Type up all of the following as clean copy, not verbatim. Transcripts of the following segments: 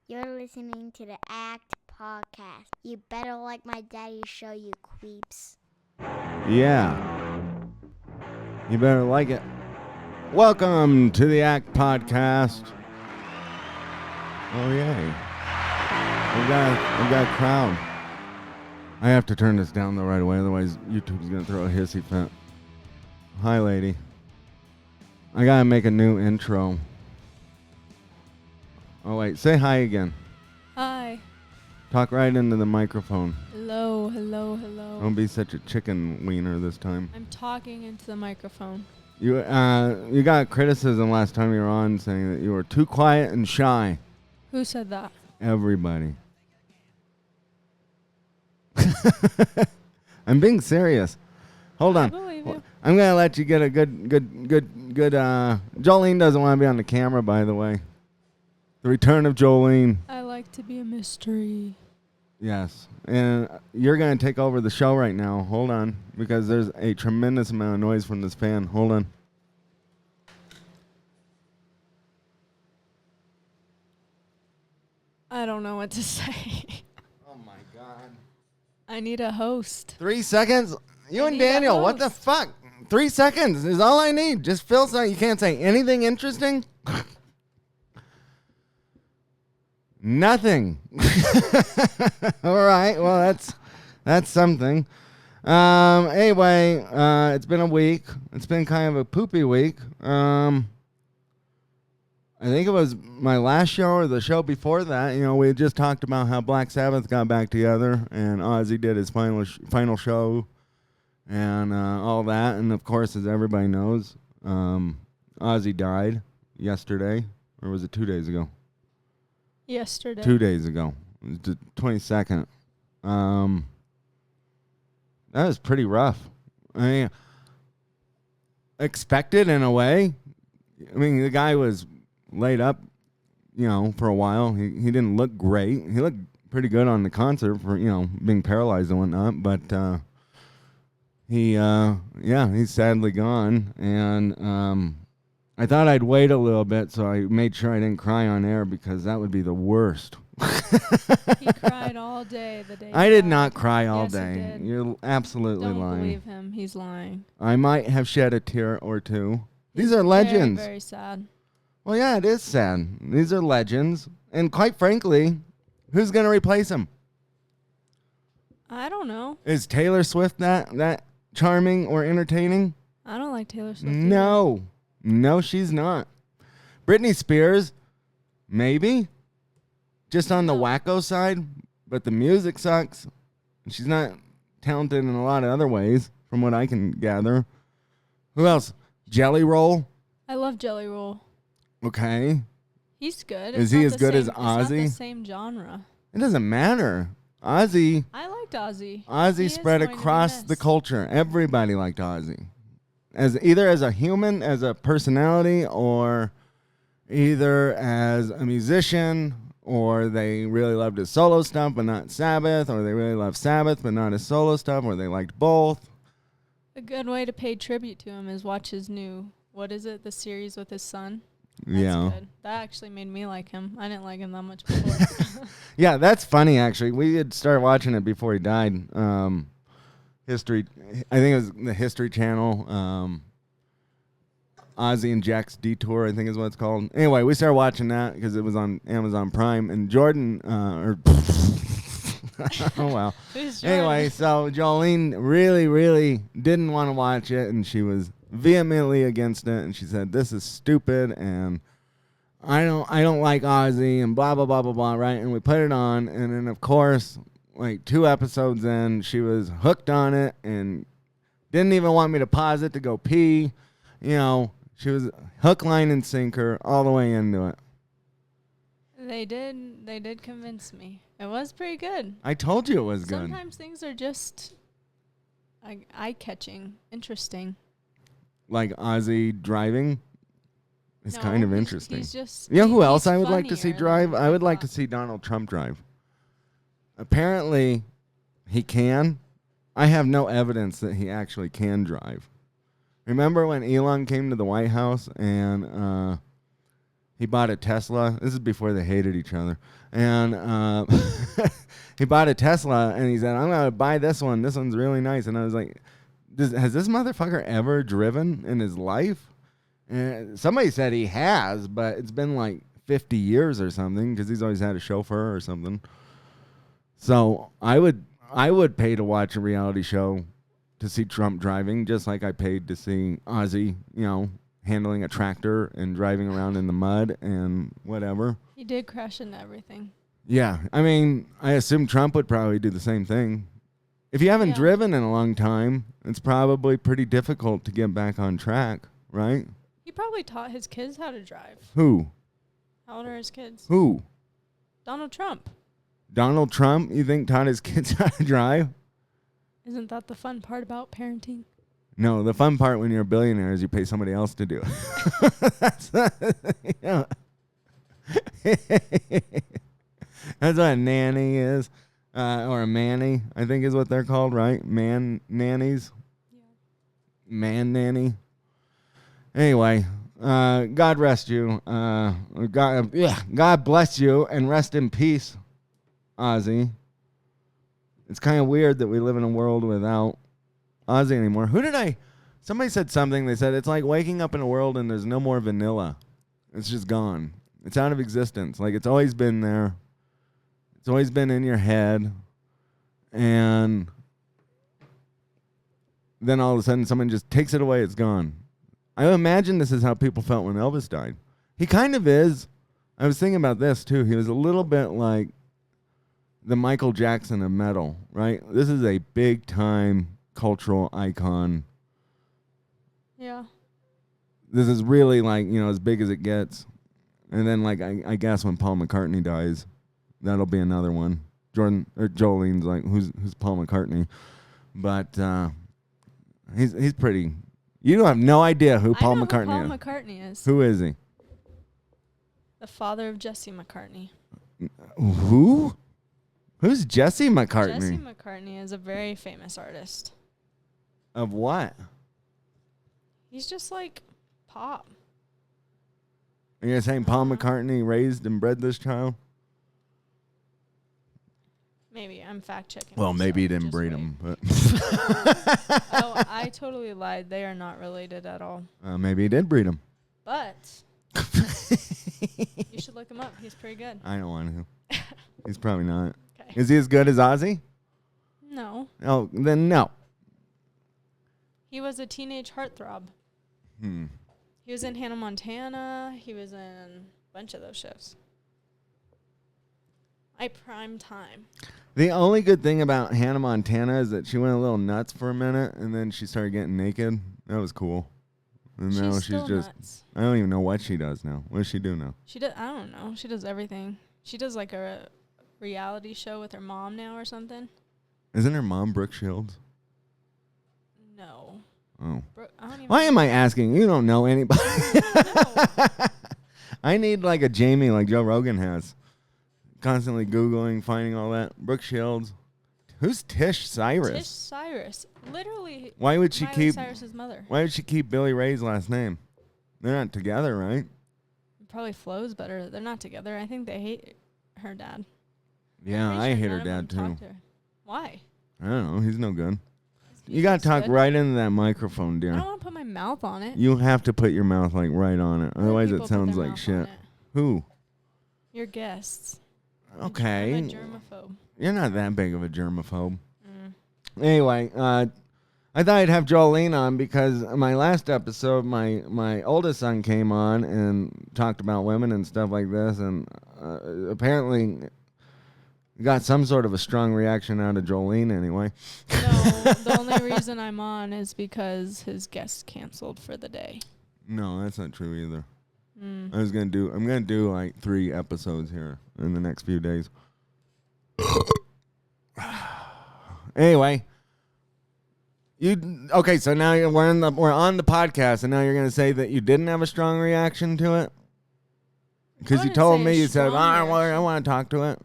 You're listening to the ACT podcast. You better like my daddy's show, you creeps. Yeah. You better like it. Welcome to the ACT podcast. Oh, yay. We've got a crowd. I have to turn this down, though, right away. Otherwise, YouTube's going to throw a hissy fit. Hi, lady. I got to make a new intro. Oh, wait. Say hi again. Hi. Talk right into the microphone. Hello, hello, hello. Don't be such a chicken wiener this time. I'm talking into the microphone. You got criticism last time you were on saying that you were too quiet and shy. Who said that? Everybody. I'm being serious. Hold on. I believe you. I'm going to let you get a good, Jolene doesn't want to be on the camera, by the way. The return of Jolene. I like to be a mystery. Yes. And you're going to take over the show right now. Hold on. Because there's a tremendous amount of noise from this fan. Hold on. I don't know what to say. Oh, my God. I need a host. 3 seconds? You I and need a Daniel, what the host. fuck? 3 seconds is all I need. Just fill something. You can't say anything interesting? Nothing. All right. Well, that's something. Anyway, it's been a week. It's been kind of a poopy week. I think it was my last show or the show before that. You know, we had just talked about how Black Sabbath got back together and Ozzy did his final show and all that. And, of course, as everybody knows, Ozzy died yesterday. Or was it 2 days ago? Yesterday. 2 days ago. It was the 22nd. That was pretty rough. I mean, expected in a way. I mean, the guy was laid up, you know, for a while. He didn't look great. He looked pretty good on the concert for, you know, being paralyzed and whatnot. But he's sadly gone. And I thought I'd wait a little bit, so I made sure I didn't cry on air because that would be the worst. He cried all day the day. I he did died. not cry all Yes, he day. did. You're absolutely Don't lying. believe him. He's lying. I might have shed a tear or two. These are Very, legends. very sad. Well, yeah, it is sad. These are legends. And quite frankly, who's going to replace them? I don't know. Is Taylor Swift that charming or entertaining? I don't like Taylor Swift. No. No, she's not. Britney Spears, maybe. Just on the wacko side, but the music sucks. She's not talented in a lot of other ways, from what I can gather. Who else? Jelly Roll. I love Jelly Roll. Okay. He's good. Is It's he not as the good as same- It's not the Ozzy? same genre. It doesn't matter. Ozzy I liked Ozzy. He Ozzy is spread going to be across the missed. culture. Everybody liked Ozzy. Either as a human, as a personality, or either as a musician, or they really loved his solo stuff but not Sabbath, or they really loved Sabbath but not his solo stuff, or they liked both. A good way to pay tribute to him is watch his new, what is it, the series with his son? That's Yeah. good. That actually made me like him. I didn't like him that much before. Yeah, that's funny, actually. We had started watching it before he died. History, I think it was the History Channel. Ozzy and Jack's Detour, I think is what it's called. Anyway, we started watching that because it was on Amazon Prime. And Jordan, oh, wow. Who's Jordan? Anyway, so Jolene really, really didn't want to watch it, and she was vehemently against it. And she said, "This is stupid, and I don't like Ozzy," and blah blah blah blah blah. Right? And we put it on, and then of course, like 2 episodes in, she was hooked on it, and didn't even want me to pause it to go pee. You know, she was hook, line, and sinker all the way into it. They did convince me. It was pretty good. I told you it was good. Sometimes things are just eye-catching, interesting. Like Ozzy driving. It's No, kind of he's- interesting. He's just. You know who else he's I would like to see funnier drive? than I would like thought. to see Donald Trump drive. Apparently, he can. I have no evidence that he actually can drive. Remember when Elon came to the White House and he bought a Tesla. This is before they hated each other. And he bought a Tesla, and he said, I'm going to buy this one. This one's really nice. And I was like, has this motherfucker ever driven in his life? And somebody said he has, but it's been like 50 years or something because he's always had a chauffeur or something. So I would pay to watch a reality show to see Trump driving, just like I paid to see Ozzy, handling a tractor and driving around in the mud and whatever. He did crash into everything. Yeah. I mean, I assume Trump would probably do the same thing. If you haven't driven in a long time, it's probably pretty difficult to get back on track, right? He probably taught his kids how to drive. Who? How old are his kids? Who? Donald Trump. Donald Trump, you think, taught his kids how to drive? Isn't that the fun part about parenting? No, the fun part when you're a billionaire is you pay somebody else to do it. That's what a nanny is, or a manny, I think is what they're called, right? Man nannies. Yeah. Man nanny. Anyway, God rest you. God bless you, and rest in peace, Ozzy. It's kind of weird that we live in a world without Ozzy anymore. Somebody said something. They said it's like waking up in a world and there's no more vanilla. It's just gone. It's out of existence. Like, it's always been there. It's always been in your head. And then all of a sudden someone just takes it away. It's gone. I imagine this is how people felt when Elvis died. He kind of is. I was thinking about this, too. He was a little bit like the Michael Jackson of metal, right? This is a big-time cultural icon. Yeah. This is really like, as big as it gets. And then, like, I guess when Paul McCartney dies, that'll be another one. Jolene's like, who's Paul McCartney? But he's pretty. You don't have no idea who Paul McCartney is. Paul McCartney is. Who is he? The father of Jesse McCartney. Who? Who's Jesse McCartney? Jesse McCartney is a very famous artist. Of what? He's just like pop. Are you saying Paul McCartney raised and bred this child? Maybe. I'm fact checking. Well, maybe he didn't Just breed wait. him, but Oh, I totally lied. They are not related at all. maybe he did breed him. But you should look him up. He's pretty good. I don't want to. He's probably not. Okay. Is he as good as Ozzy? No. Oh, then no. He was a teenage heartthrob. He was in Hannah Montana. He was in a bunch of those shows. Prime time. The only good thing about Hannah Montana is that she went a little nuts for a minute, and then she started getting naked. That was cool. And now she's still just. nuts. I don't even know what she does now. What does she do now? I don't know. She does everything. She does like a reality show with her mom now or something. Isn't her mom Brooke Shields? No. Oh. I don't even Why am I asking? You don't know anybody. know. I need like a Jamie like Joe Rogan has. Constantly Googling, finding all that. Brooke Shields. Who's Tish Cyrus? Tish Cyrus. Literally. Why would she Miley keep Cyrus's mother. Why would she keep Billy Ray's last name? They're not together, right? It probably flows better. They're not together. I think they hate her dad. Yeah, Pretty I sure hate none her of them dad too. talk to her. Why? I don't know. He's no good. He's You gotta talk good. right into that microphone, I dear. don't want to put my mouth on it. You have to put your mouth like right on it. Other Otherwise, people it put sounds their like mouth shit. on it. Who? Your guests. Okay. I'm a germaphobe. You're not that big of a germaphobe. Mm. Anyway, I thought I'd have Jolene on because my last episode, my oldest son came on and talked about women and stuff like this, and apparently got some sort of a strong reaction out of Jolene anyway. No, the only reason I'm on is because his guest canceled for the day. No, that's not true either. Mm. I'm gonna do like 3 episodes here in the next few days. Anyway, okay? So now we're on the podcast, and now you're gonna say that you didn't have a strong reaction to it because you wouldn't told say me a you said strong I reaction. want to talk to it.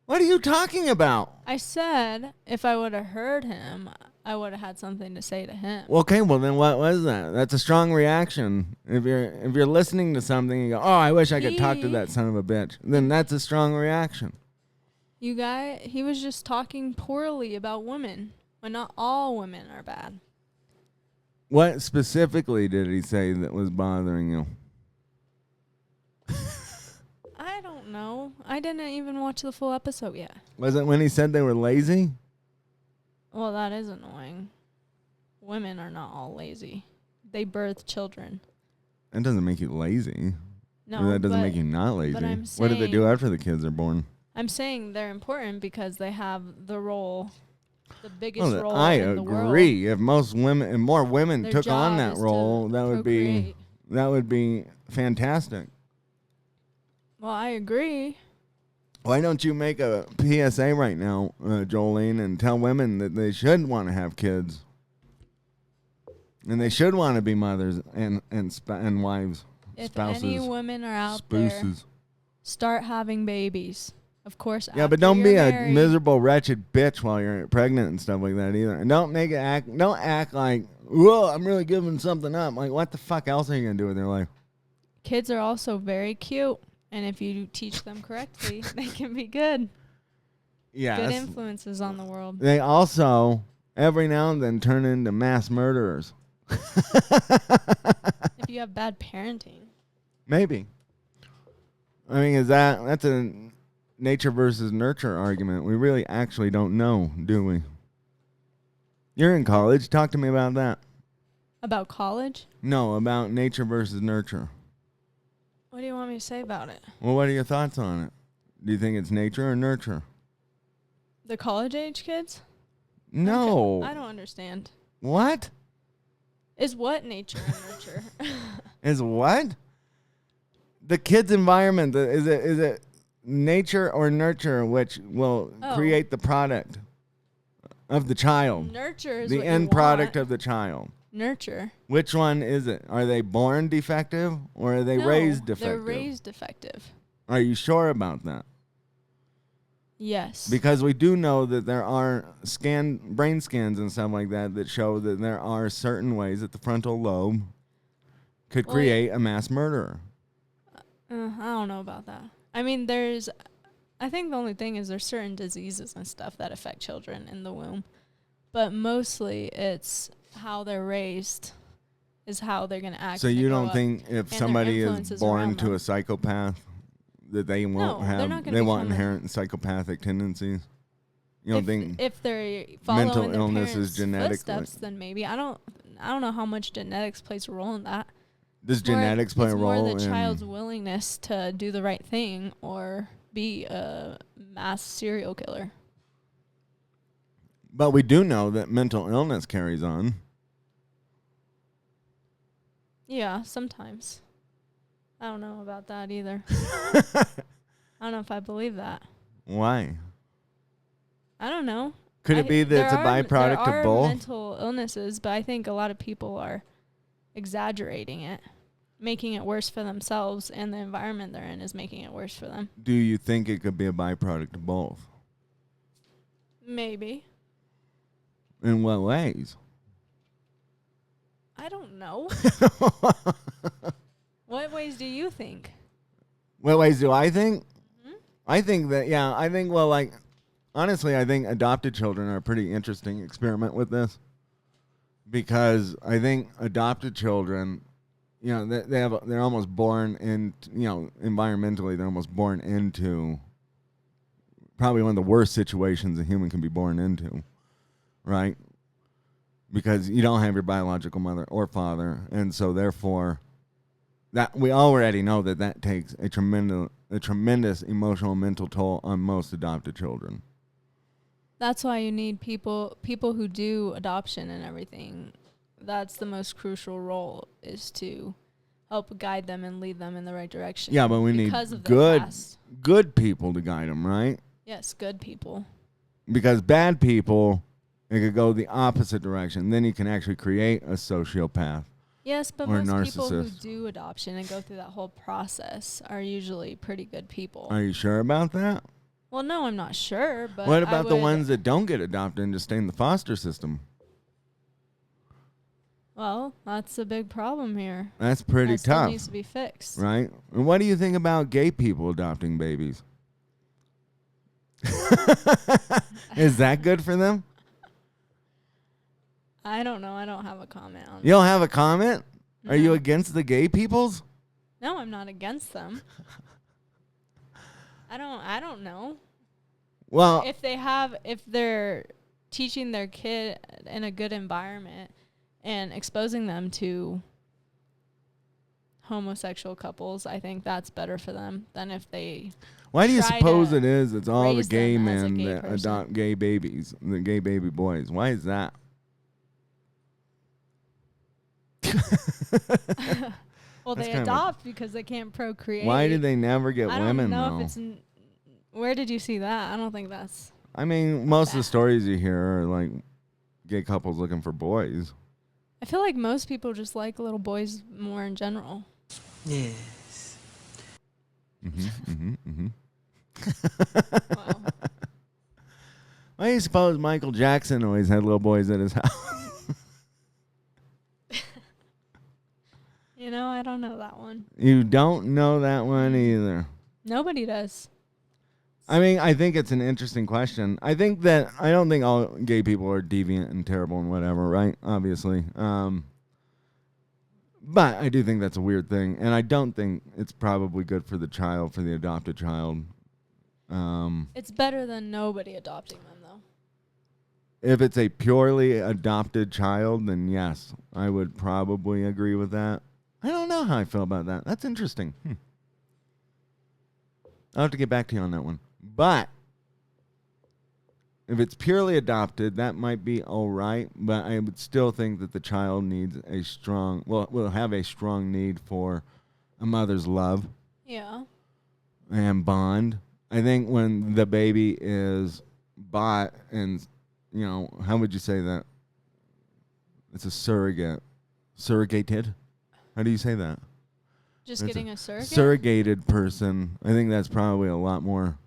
What are you talking about? I said if I would have heard him, I would have had something to say to him. Okay, well then what was that? That's a strong reaction. If you're listening to something and you go, "Oh, I wish I could talk to that son of a bitch," then that's a strong reaction. He was just talking poorly about women, when not all women are bad. What specifically did he say that was bothering you? I don't know. I didn't even watch the full episode yet. Was it when he said they were lazy? Well, that is annoying. Women are not all lazy. They birth children. That doesn't make you lazy. No, Or that doesn't make you not lazy. but I'm What do they do saying- after the kids are born? I'm saying they're important because they have the role, the biggest Well, role I in the world. agree. If most women and more women Their took on job that is role, to that procreate. would be fantastic. Well, I agree. Why don't you make a PSA right now, Jolene, and tell women that they should want to have kids, and they should want to be mothers and wives, If spouses, any women are out there, spouses. start having babies. Of course. Yeah, but after don't you're be married. a miserable, wretched bitch while you're pregnant and stuff like that either. And don't act like, whoa, I'm really giving something up. Like, what the fuck else are you gonna do with your life? Kids are also very cute, and if you teach them correctly, they can be good. Yeah. Good influences on the world. They also every now and then turn into mass murderers. If you have bad parenting. Maybe. I mean, that's a nature versus nurture argument. We really actually don't know, do we? You're in college. Talk to me about that. About college? No, about nature versus nurture. What do you want me to say about it? Well, what are your thoughts on it? Do you think it's nature or nurture? The college age kids? No. I don't understand. What? Is what nature and nurture? Is what? The kid's environment. Is it nature or nurture which will create the product of the child? Nurture is the what end you product want. of the child. Nurture. Which one is it? Are they born defective or are they No, raised defective? They're raised defective. Are you sure about that? Yes. Because we do know that there are brain scans and stuff like that show that there are certain ways that the frontal lobe could create a mass murderer. I don't know about that. I mean, I think the only thing is there's certain diseases and stuff that affect children in the womb. But mostly it's how they're raised is how they're going to act. So you don't think if their somebody is influences born around to them. a psychopath that they won't they're not gonna won't become inherit psychopathic tendencies? You don't think if they're following mental their illness is parents' genetically- footsteps, then maybe. I don't know how much genetics plays a role in that. does genetics play a role It's more in the child's willingness to do the right thing or be a mass serial killer. But we do know that mental illness carries on. Yeah, sometimes. I don't know about that either. I don't know if I believe that. Why? I don't know. Could it be that it's a byproduct there of both? are mental illnesses, but I think a lot of people are exaggerating it, making it worse for themselves, and the environment they're in is making it worse for them. Do you think it could be a byproduct of both? Maybe. In what ways? I don't know. What ways do you think? What ways do I think? Mhm. I think that, honestly, I think adopted children are a pretty interesting experiment with this. Because I think adopted children, they're almost born in, environmentally, they're almost born into probably one of the worst situations a human can be born into, right? Because you don't have your biological mother or father, and so therefore, that we already know that takes a tremendous emotional and mental toll on most adopted children. That's why you need people who do adoption and everything. That's the most crucial role, is to help guide them and lead them in the right direction. Yeah, but we need because of their past. good people to guide them, right? Yes, good people. Because bad people, it could go the opposite direction. Then you can actually create a sociopath. Yes, but Or most people who narcissist. do adoption and go through that whole process are usually pretty good people. Are you sure about that? Well, no, I'm not sure, but What about the ones that don't get adopted and just stay in the foster system? Well, that's a big problem here. That's pretty That still tough, needs to be fixed. right? And what do you think about gay people adopting babies? Is that good for them? I don't know. I don't have a comment on You don't have a comment? that. Are you No. against the gay peoples? No, I'm not against them. I don't know. Well, If they're teaching their kid in a good environment and exposing them to homosexual couples, I think that's better for them than if they why do you try suppose to it is it's all the raise gay them as a men gay that person. adopt gay babies, the gay baby boys? Why is that? Well, That's they kind of adopt because they can't procreate. Why do they never get I women, don't know though? if it's. Where did you see that? I don't think that's. I mean, most of the bad. stories you hear are like gay couples looking for boys. I feel like most people just like little boys more in general. Yes. Wow. Why do you suppose Michael Jackson always had little boys at his house? You know, I don't know that one. You don't know that one either. Nobody does. I mean, I think it's an interesting question. I don't think all gay people are deviant and terrible and whatever, right? Obviously. But I do think that's a weird thing. And I don't think it's probably good for the child, for the adopted child. It's better than nobody adopting them, though. If it's a purely adopted child, then yes, I would probably agree with that. I don't know how I feel about that. That's interesting. I'll have to get back to you on that one. But if it's purely adopted, that might be all right. But I would still think that the child needs will have a strong need for a mother's love Yeah. and bond. I think when the baby is bought and, how would you say that? It's a surrogated. How do you say that? Just It's getting a surrogate? Surrogated person. I think that's probably a lot more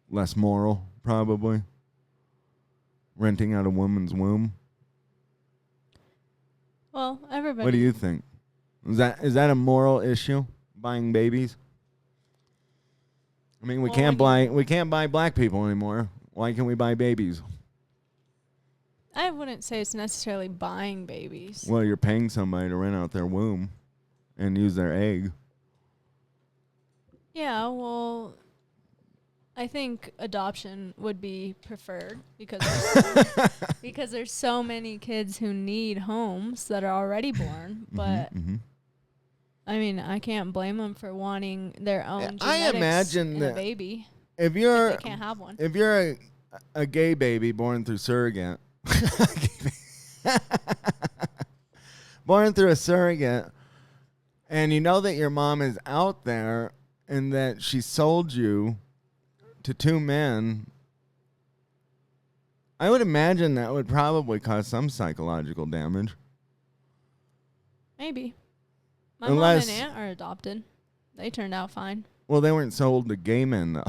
less moral, probably. Renting out a woman's womb. Well, everybody. What do you think? Is that a moral issue? Buying babies? I mean, we Well, can't buy black people anymore. Why can't we buy babies? I wouldn't say it's necessarily buying babies. Well, you're paying somebody to rent out their womb and use their egg. Yeah, well, I think adoption would be preferred because there's so many kids who need homes that are already born. But I mean, I can't blame them for wanting their own genetics I imagine in that a baby if if they you're can't have one. if you're a gay baby born through surrogate, born through a surrogate, and you know that your mom is out there and that she sold you to two men, I would imagine that would probably cause some psychological damage. Maybe. My Unless- mom and aunt are adopted. They turned out fine. Well, they weren't sold to gay men, though.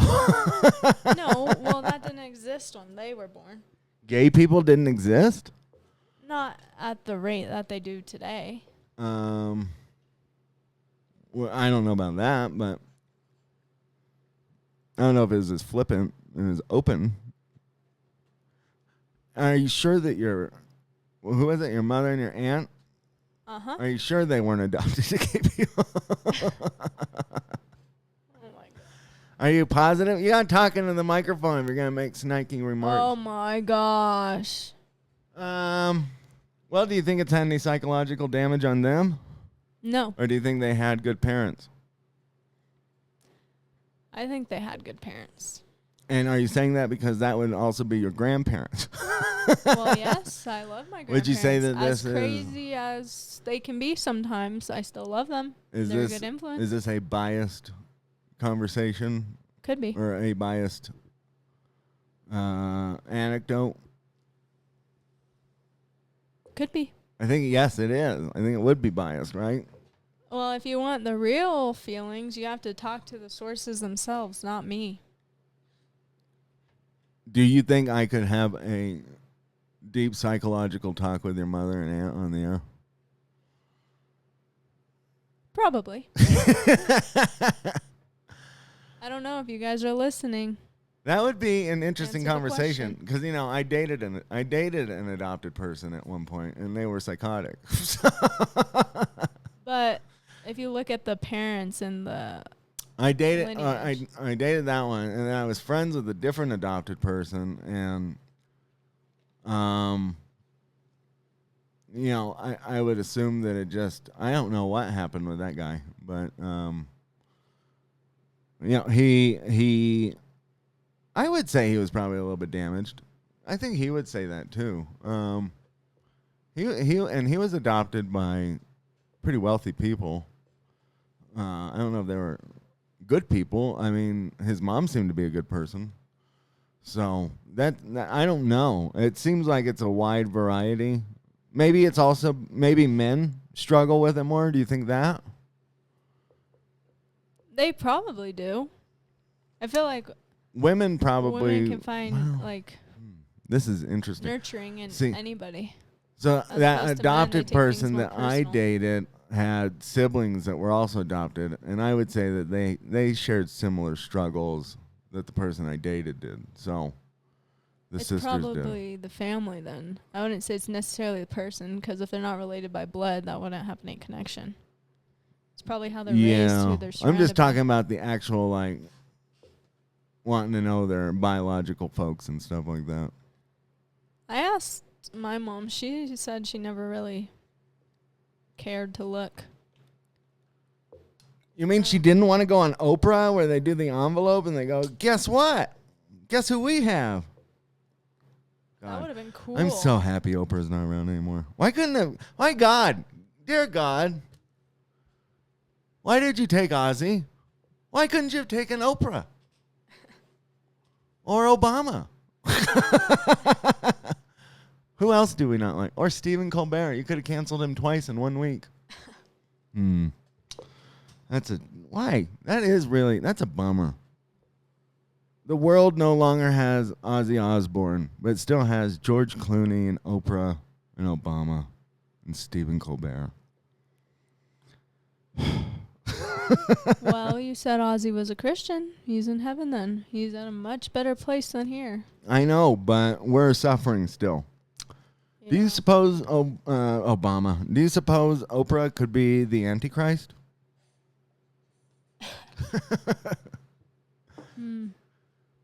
No, well, that didn't exist when they were born. Gay people didn't exist? Not at the rate that they do today. Well, I don't know about that, but I don't know if it was as flippant and as open. Are you sure that who was it, your mother and your aunt? Uh-huh. Are you sure they weren't adopted to gay people? Oh, my God. Are you positive? You gotta talk into the microphone if you're gonna make snaky remarks. Oh, my gosh. Well, do you think it's had any psychological damage on them? No. Or do you think they had good parents? I think they had good parents. And are you saying that because that would also be your grandparents? Well, yes, I love my grandparents. Would you say that as this crazy as they can be sometimes, I still love them. They're a good influence. Is this a biased conversation Could be. or a biased anecdote? Could be. I think, yes, it is. I think it would be biased, right? Well, if you want the real feelings, you have to talk to the sources themselves, not me. Do you think I could have a deep psychological talk with your mother and aunt on the air? Probably. I don't know if you guys are listening. That would be an interesting Answer the conversation question. because I dated an adopted person at one point and they were psychotic. But if you look at the parents and the I dated lineage. I dated that one and then I was friends with a different adopted person and I would assume that I don't know what happened with that guy, but he I would say he was probably a little bit damaged. I think he would say that too. He was adopted by pretty wealthy people. I don't know if they were good people. I mean, his mom seemed to be a good person. So that I don't know. It seems like it's a wide variety. Maybe it's also maybe men struggle with it more. Do you think that? they probably do. I feel like Women probably. women can find like This is interesting. nurturing in See, anybody. So As that opposed to men, they adopted take things person more that I personal. dated had siblings that were also adopted, and I would say that they shared similar struggles that the person I dated did. So the It's sisters did. probably the family then. I wouldn't say it's necessarily the person because if they're not related by blood, that wouldn't have any connection. It's probably how they're raised, who they're I'm surrounded just talking by. about the actual like wanting to know their biological folks and stuff like that. I asked my mom. She said she never really cared to look. You mean she didn't want to go on Oprah where they do the envelope and they go, guess what? Guess who we have? That would have been cool. I'm so happy Oprah's not around anymore. Why God, dear God, why did you take Ozzy? Why couldn't you have taken Oprah? Or Obama? Who else do we not like? Or Stephen Colbert. You could have canceled him twice in 1 week. Why? That's a bummer. The world no longer has Ozzy Osbourne, but it still has George Clooney and Oprah and Obama and Stephen Colbert. Well, you said Ozzy was a Christian. He's in heaven then. He's in a much better place than here. I know, but we're suffering still. Do you suppose Obama? Do you suppose Oprah could be the Antichrist?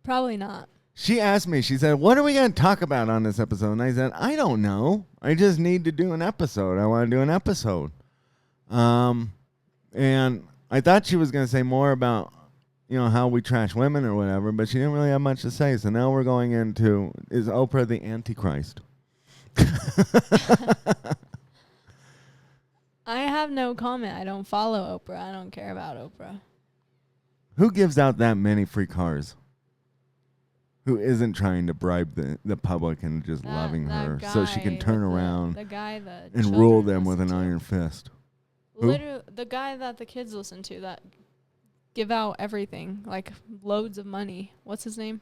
Probably not. She asked me, she said, what are we going to talk about on this episode? And I said, I don't know. I just need to do an episode. I want to do an episode. And I thought she was going to say more about, how we trash women or whatever, but she didn't really have much to say. So now we're going into, is Oprah the Antichrist? I have no comment. I don't follow Oprah. I don't care about Oprah. Who gives out that many free cars? Who isn't trying to bribe the public and just loving her so she can turn around the guy that and rule children them with an listen to. iron fist? Who? Literally, the guy that the kids listen to that give out everything, like loads of money. What's his name?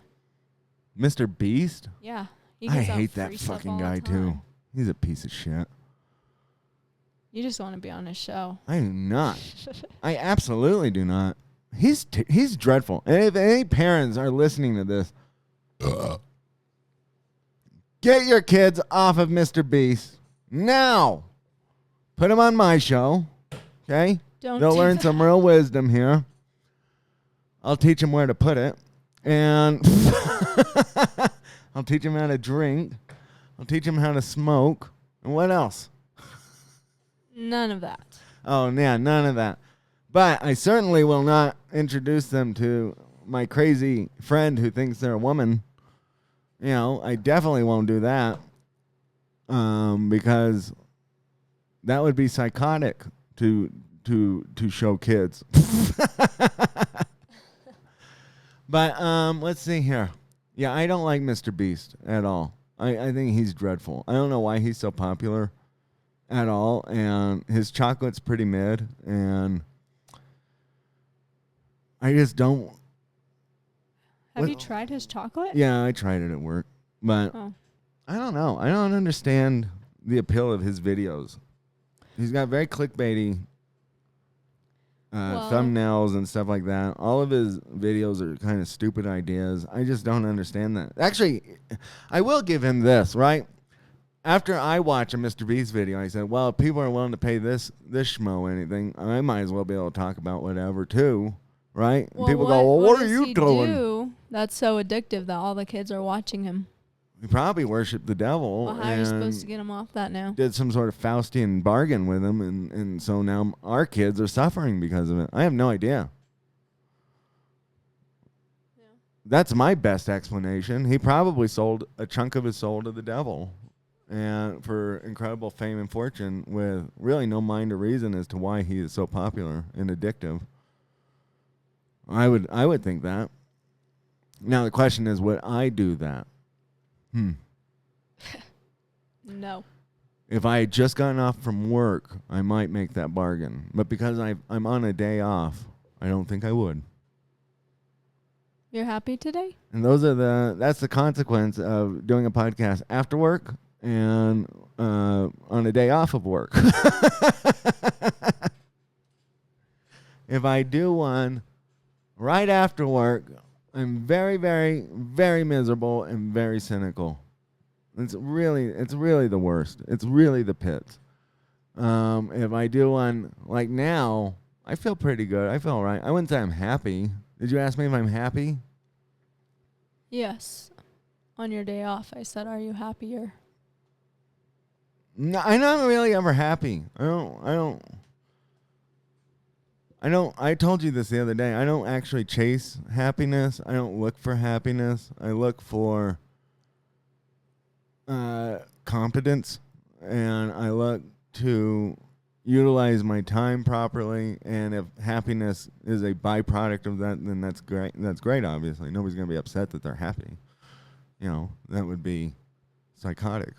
Mr. Beast? Yeah. He I gives out hate that free stuff fucking all the guy time. too. He's a piece of shit. You just want to be on his show. I do not. I absolutely do not. He's dreadful. And if any parents are listening to this, get your kids off of Mr. Beast now. Put them on my show. Okay? Don't They'll do learn that. some real wisdom here. I'll teach them where to put it. And I'll teach them how to drink. I'll teach them how to smoke. And what else? None of that. Oh, yeah, none of that. But I certainly will not introduce them to my crazy friend who thinks they're a woman. I definitely won't do that. Because that would be psychotic to show kids. But let's see here. Yeah, I don't like Mr. Beast at all. I think he's dreadful. I don't know why he's so popular at all, and his chocolate's pretty mid, and I just don't. Have you tried his chocolate? Yeah, I tried it at work, but Oh. I don't know. I don't understand the appeal of his videos. He's got very clickbaity thumbnails and stuff like that. All of his videos are kind of stupid ideas. I just don't understand that. Actually, I will give him this, right? After I watch a Mr. Beast video, I said, well, if people are willing to pay this schmo anything, I might as well be able to talk about whatever too, right? Well, and people go, well, what are does you he doing? do that's so addictive that all the kids are watching him? He probably worshipped the devil. Well, how are you supposed to get him off that now? Did some sort of Faustian bargain with him, and so now our kids are suffering because of it. I have no idea. Yeah. That's my best explanation. He probably sold a chunk of his soul to the devil, and for incredible fame and fortune, with really no mind or reason as to why he is so popular and addictive. I would think that. Now the question is, would I do that? No. If I had just gotten off from work, I might make that bargain. But because I'm on a day off, I don't think I would. You're happy today? And that's the consequence of doing a podcast after work and on a day off of work. If I do one right after work, I'm very, very, very miserable and very cynical. It's really the worst. It's really the pits. If I do one like now, I feel pretty good. I feel all right. I wouldn't say I'm happy. Did you ask me if I'm happy? Yes. On your day off, I said, are you happier? No, I'm not really ever happy. I told you this the other day. I don't actually chase happiness. I don't look for happiness. I look for competence, and I look to utilize my time properly. And if happiness is a byproduct of that, then that's great. That's great, obviously. Nobody's going to be upset that they're happy. That would be psychotic.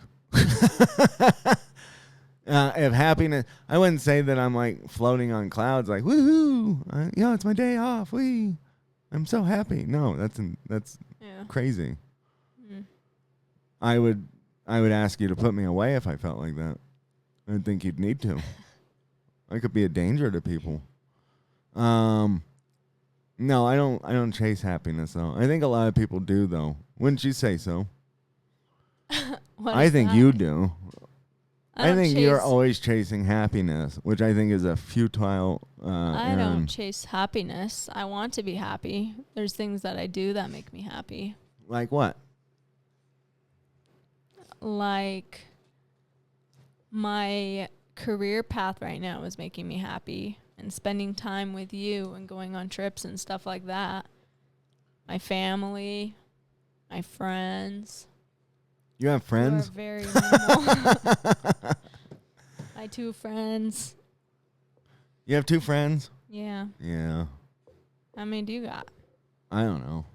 If happiness, I wouldn't say that I'm like floating on clouds, like woohoo! It's my day off. I'm so happy. No, that's crazy. Mm. I would ask you to put me away if I felt like that. I don't think you'd need to. I could be a danger to people. No, I don't chase happiness though. I think a lot of people do though. Wouldn't you say so? I think you do. I think you're always chasing happiness, which I think is a futile I don't chase happiness. I want to be happy. There's things that I do that make me happy. Like what? Like my career path right now is making me happy, and spending time with you and going on trips and stuff like that. My family, my friends. You have friends? You are very normal. My 2 friends. You have 2 friends? Yeah. Yeah. How many do you got? I don't know.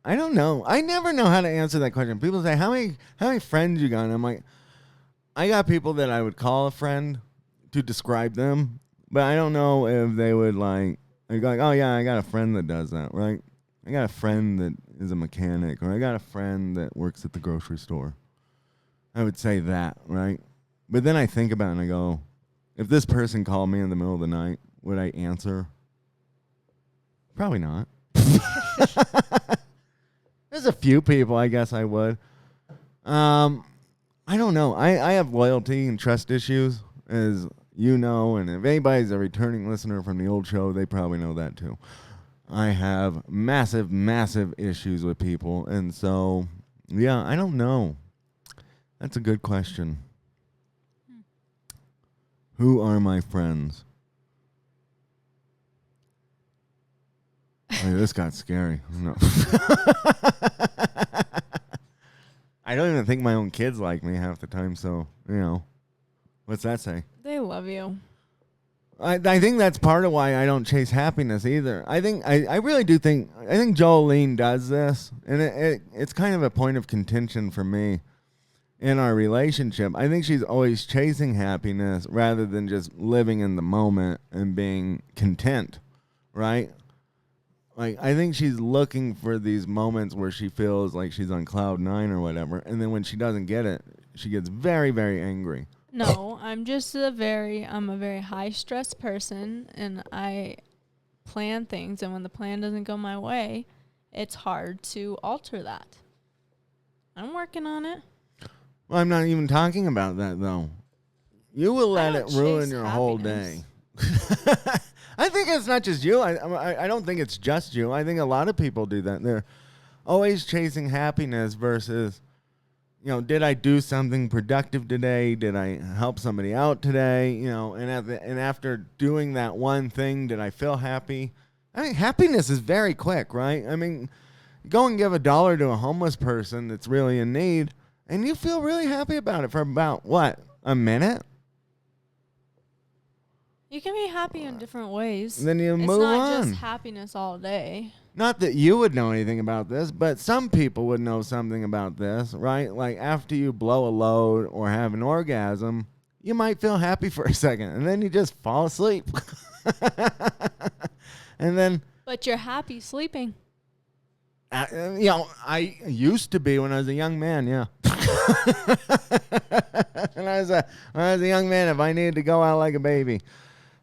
I don't know. I never know how to answer that question. People say, how many friends you got? And I'm like, I got people that I would call a friend to describe them, but I don't know if they would like oh yeah, I got a friend that does that, right? I got a friend that is a mechanic, or I got a friend that works at the grocery store. I would say that, right? But then I think about it and I go, if this person called me in the middle of the night, would I answer? Probably not. There's a few people I guess I would. I don't know. I have loyalty and trust issues, as you know, and if anybody's a returning listener from the old show, they probably know that too. I have massive, massive issues with people. And so, yeah, I don't know. That's a good question. Who are my friends? Oh, this got scary. No. I don't even think my own kids like me half the time, so, what's that say? They love you. I think that's part of why I don't chase happiness either. I really do think, I think Jolene does this, and it's kind of a point of contention for me in our relationship. I think she's always chasing happiness rather than just living in the moment and being content, right? Like, I think she's looking for these moments where she feels like she's on cloud nine or whatever. And then when she doesn't get it, she gets very, very angry. No, I'm a very high stress person, and I plan things, and when the plan doesn't go my way, it's hard to alter that. I'm working on it. Well, I'm not even talking about that, though. You will let it don't ruin chase your whole day. happiness. I think it's not just you. I don't think it's just you. I think a lot of people do that. They're always chasing happiness versus, did I do something productive today? Did I help somebody out today? And after doing that one thing, did I feel happy? I mean, happiness is very quick, right? I mean, go and give $1 to a homeless person that's really in need, and you feel really happy about it for about, what, a minute? You can be happy in different ways. Then you move It's not on. just happiness all day. Not that you would know anything about this, but some people would know something about this, right? Like after you blow a load or have an orgasm, you might feel happy for a second, and then you just fall asleep. And then... But you're happy sleeping. I used to be when I was a young man, yeah. When I was a young man, if I needed to go out like a baby.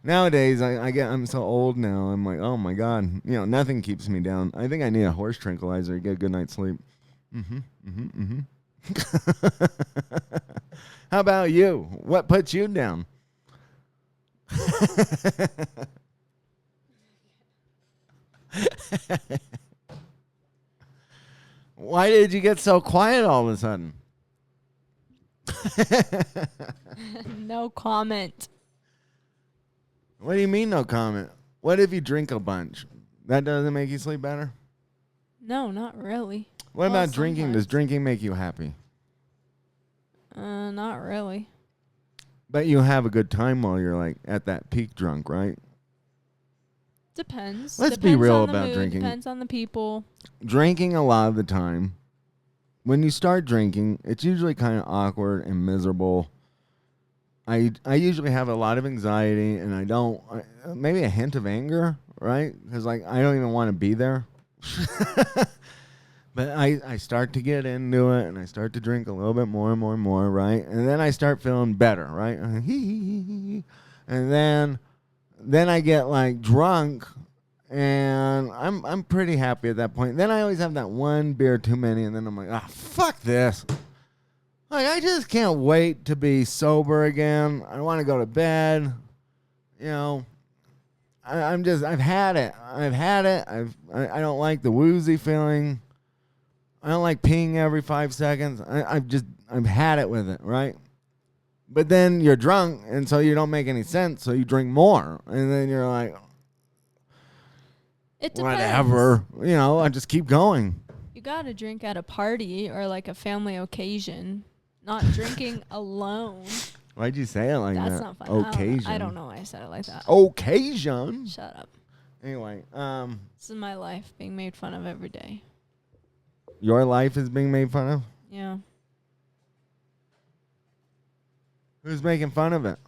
Nowadays, I'm so old now. I'm like, oh my God, nothing keeps me down. I think I need a horse tranquilizer to get a good night's sleep. How about you? What puts you down? Why did you get so quiet all of a sudden? No comment. What do you mean no comment? What if you drink a bunch? That doesn't make you sleep better? No, not really. What Well, about drinking? Does sometimes. drinking make you happy? Not really. But you have a good time while you're like at that peak drunk, right? Depends. Let's be Depends real on the about mood, drinking. Depends on the people. Drinking a lot of the time, when you start drinking, it's usually kind of awkward and miserable. I usually have a lot of anxiety, and maybe a hint of anger, right? Because like I don't even want to be there. But I start to get into it, and I start to drink a little bit more and more and more, right? And then I start feeling better, right? And then I get like drunk, and I'm pretty happy at that point. Then I always have that one beer too many, and then I'm like, fuck this. Like, I just can't wait to be sober again. I want to go to bed. I've had it. I don't like the woozy feeling. I don't like peeing every 5 seconds. I've had it with it, right? But then you're drunk, and so you don't make any sense, so you drink more. And then you're like, It depends. whatever. I just keep going. You gotta drink at a party or like a family occasion. Not drinking alone. Why'd you say it like that? That's not fun. Occasion. I don't know why I said it like that. Occasion? Shut up. Anyway, This is my life being made fun of every day. your life is being made fun of? Yeah. Who's making fun of it?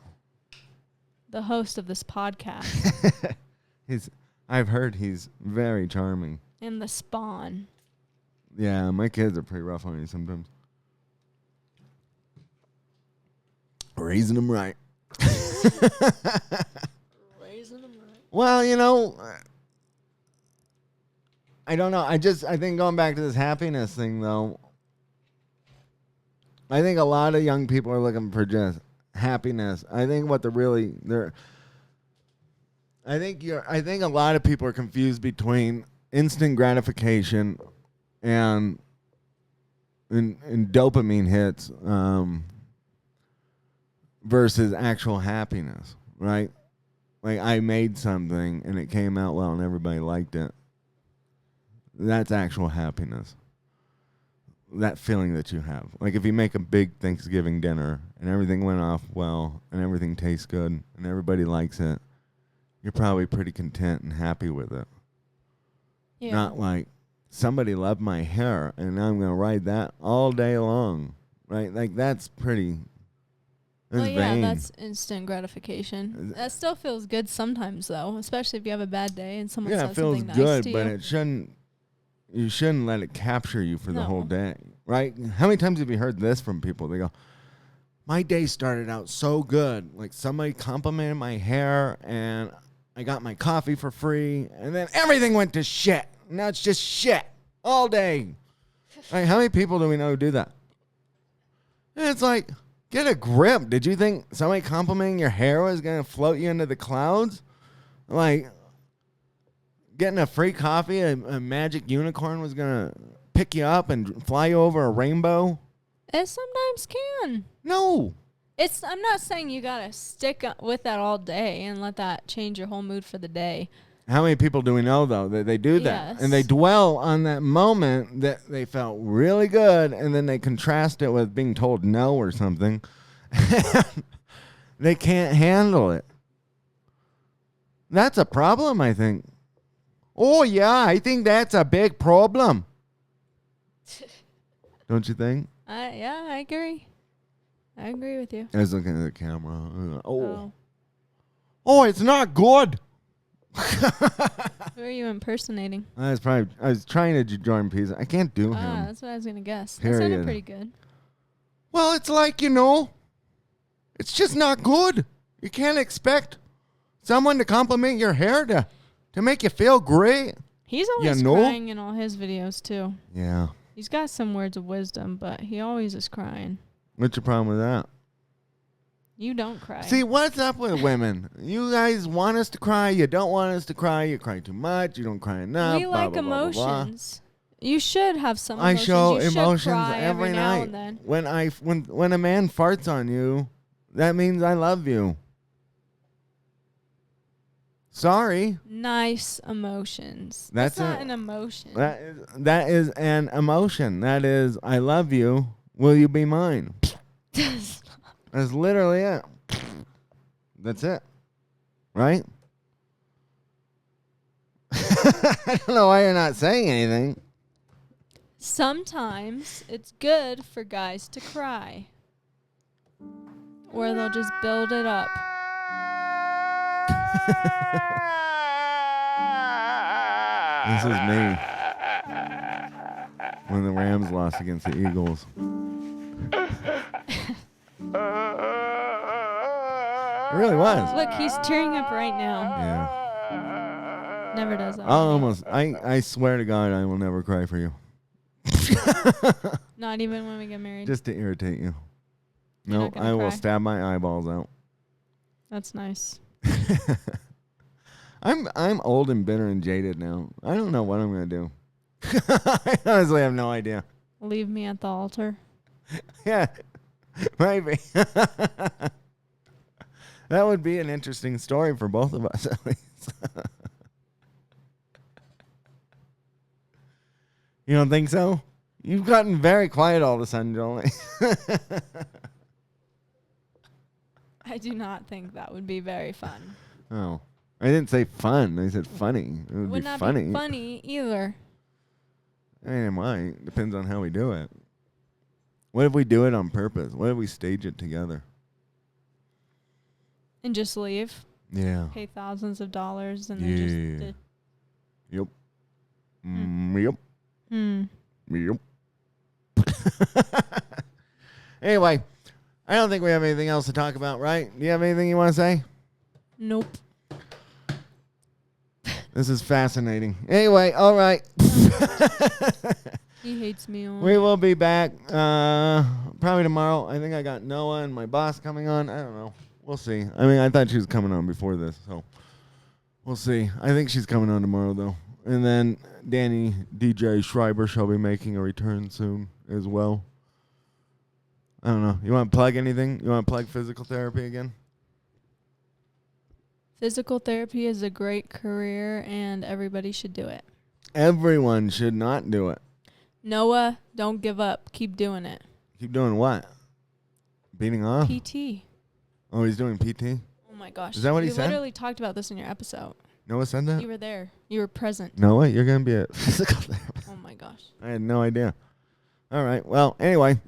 The host of this podcast. I've heard he's very charming. And the spawn. Yeah, my kids are pretty rough on you sometimes. Raising them right. Raising them right. Well, I don't know. I think going back to this happiness thing, though, I think a lot of young people are looking for just happiness. I think what I think a lot of people are confused between instant gratification and dopamine hits versus actual happiness, right? Like I made something and it came out well and everybody liked it. That's actual happiness. That feeling that you have. Like if you make a big Thanksgiving dinner and everything went off well and everything tastes good and everybody likes it, you're probably pretty content and happy with it. Yeah. Not like somebody loved my hair and now I'm going to ride that all day long, right? Like that's pretty It's Well, yeah, vain. that's instant gratification. That still feels good sometimes, though, especially if you have a bad day and someone Yeah, says it feels something nice good, to but you. it shouldn't. You shouldn't let it capture you for the whole No. day, right? How many times have you heard this from people? They go, "My day started out so good. Like somebody complimented my hair, and I got my coffee for free, and then everything went to shit. Now it's just shit all day." Right? How many people do we know who do that? And it's like, get a grip. Did you think somebody complimenting your hair was gonna float you into the clouds? Like, getting a free coffee, a magic unicorn was going to pick you up and fly you over a rainbow? It sometimes can. No. I'm not saying you gotta stick with that all day and let that change your whole mood for the day. How many people do we know, though, that they do that? Yes. And they dwell on that moment that they felt really good, and then they contrast it with being told no or something. They can't handle it. That's a problem, I think. Oh, yeah, I think that's a big problem. Don't you think? Yeah, I agree. I agree with you. I was looking at the camera. Oh. Oh, it's not good. Who are you impersonating? I was trying to do Jordan Peterson. I can't do him. That's what I was going to guess. That Period. sounded pretty good. Well, it's like, it's just not good. You can't expect someone to compliment your hair to make you feel great. He's always crying in all his videos, too. Yeah. He's got some words of wisdom, but he always is crying. What's your problem with that? You don't cry. See, what's up with women? You guys want us to cry. You don't want us to cry. You cry too much. You don't cry enough. we blah, like blah, blah, blah, blah. emotions. You should have some I emotions. show You should emotions cry every now night. and then. When a man farts on you, that means I love you. Sorry. Nice emotions. That's not it. an emotion. That is an emotion. That is, I love you. Will you be mine? That's literally it. That's it. Right? I don't know why you're not saying anything. Sometimes it's good for guys to cry. Or they'll just build it up. This is me. When the Rams lost against the Eagles. It really was. Look, he's tearing up right now. Yeah. Never does that. I swear to God, I will never cry for you. Not even when we get married. Just to irritate you. You're No, not gonna I will cry? stab my eyeballs out. That's nice. I'm old and bitter and jaded now. I don't know what I'm gonna do. I honestly have no idea. Leave me at the altar. Yeah, maybe. That would be an interesting story for both of us, at least. You don't think so? You've gotten very quiet all of a sudden, Jolene. I do not think that would be very fun. Oh, I didn't say fun. I said funny. It would Would be not funny. be funny either. It might. Depends on how we do it. What if we do it on purpose? What if we stage it together? And just leave. Yeah. Pay thousands of dollars and then just... Yep. Yep. Yep. Anyway, I don't think we have anything else to talk about, right? Do you have anything you want to say? Nope. This is fascinating. Anyway, all right. He hates me on. We will be back probably tomorrow. I think I got Noah and my boss coming on. I don't know. We'll see. I mean, I thought she was coming on before this, so we'll see. I think she's coming on tomorrow, though. And then Danny DJ Schreiber shall be making a return soon as well. I don't know. You want to plug anything? You want to plug physical therapy again? Physical therapy is a great career and everybody should do it. Everyone should not do it. Noah, don't give up. Keep doing it. Keep doing what? Beating off? PT. Oh, he's doing PT? Oh my gosh. Is that what he said? You literally talked about this in your episode. Noah said that? You were there. You were present. Noah, you're going to be a physical therapist. Oh my gosh. I had no idea. All right. Well, anyway,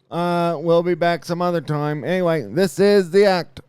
We'll be back some other time. Anyway, this is The Act.